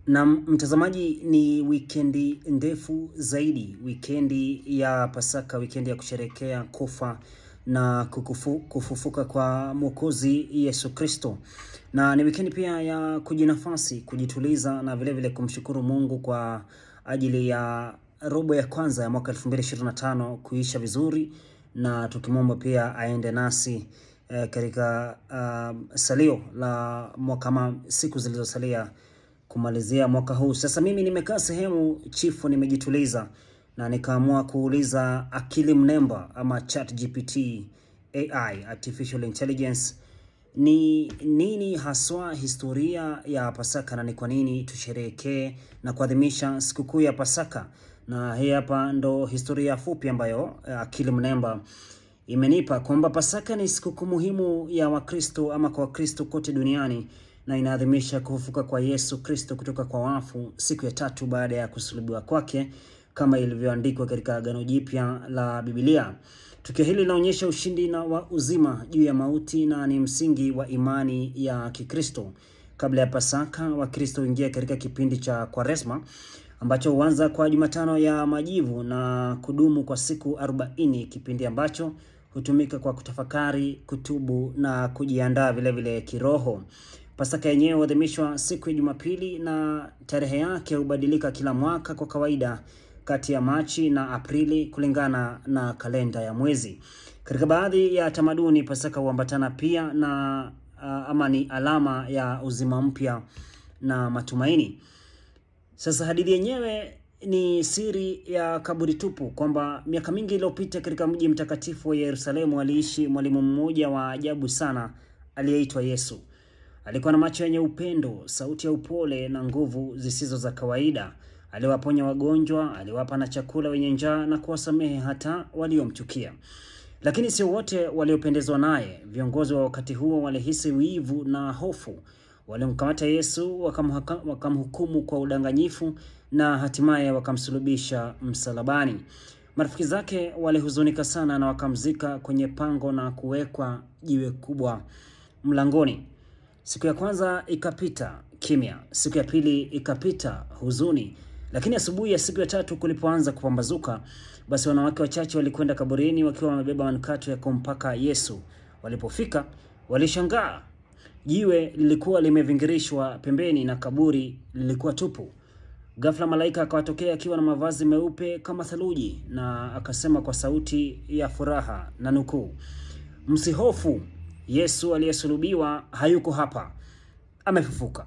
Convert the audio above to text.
Na mtazamaji, ni wikendi ndefu zaidi, wikendi ya Pasaka, wikendi ya kusherehekea kufa na kufufuka kwa Mwokozi Yesu Kristo. Na ni wikendi pia ya kujinafasi, kujituliza na vile vile kumshukuru Mungu kwa ajili ya robo ya kwanza ya mwaka 2025 kuisha vizuri, na tukimwomba pia aende nasi katika salio la mwaka kama siku zilizosalia kumalizia mwaka huu. Sasa mimi nimekaa sehemu chifu, nimejituliza na nikaamua kuuliza akili mnemba ama ChatGPT AI, Artificial Intelligence, ni nini haswa historia ya Pasaka na ni kwa nini tusherehekee na kuadhimisha sikukuu ya Pasaka. Na hii hapa ndo historia fupi ambayo akili mnemba imenipa, kwamba Pasaka ni sikukuu muhimu ya Wakristo ama kwa Wakristo kote duniani, na inaadhimisha kufufuka kwa Yesu Kristo kutoka kwa wafu siku ya tatu baada ya kusulubiwa kwake, kama ilivyoandikwa katika Agano Jipya la Biblia. Tukio hili linaonyesha ushindi na wa uzima juu ya mauti na ni msingi wa imani ya Kikristo. Kabla ya Pasaka, Wakristo huingia katika kipindi cha Kwaresma ambacho huanza kwa Jumatano ya Majivu na kudumu kwa siku 40, kipindi ambacho hutumika kwa kutafakari, kutubu na kujiandaa vile vile kiroho. Pasaka yenyewe huadhimishwa siku ya Jumapili na tarehe yake hubadilika kila mwaka, kwa kawaida kati ya Machi na Aprili kulingana na kalenda ya mwezi. Katika baadhi ya tamaduni, Pasaka huambatana pia na ama ni alama ya uzima mpya na matumaini. Sasa hadithi yenyewe ni siri ya kaburi tupu, kwamba miaka mingi iliyopita katika mji mtakatifu wa Yerusalemu aliishi mwalimu mmoja wa ajabu sana aliyeitwa Yesu. Alikuwa na macho yenye upendo, sauti ya upole na nguvu zisizo za kawaida. Aliwaponya wagonjwa, aliwapa na chakula wenye njaa na kuwasamehe hata waliomchukia. Lakini sio wote waliopendezwa naye. Viongozi wa wakati huo walihisi wivu na hofu. Walimkamata Yesu, wakamhukumu kwa udanganyifu na hatimaye wakamsulubisha msalabani. Marafiki zake walihuzunika sana na wakamzika kwenye pango na kuwekwa jiwe kubwa mlangoni. Siku ya kwanza ikapita kimya, siku ya pili ikapita huzuni, lakini asubuhi ya siku ya tatu kulipoanza kupambazuka, basi wanawake wachache walikwenda kaburini wakiwa wamebeba manukato ya kumpaka Yesu. Walipofika, walishangaa. Jiwe lilikuwa limevingirishwa pembeni na kaburi lilikuwa tupu. Ghafla malaika akawatokea akiwa na mavazi meupe kama theluji, na akasema kwa sauti ya furaha, na nukuu, "Msihofu, Yesu aliyesulubiwa hayuko hapa, amefufuka."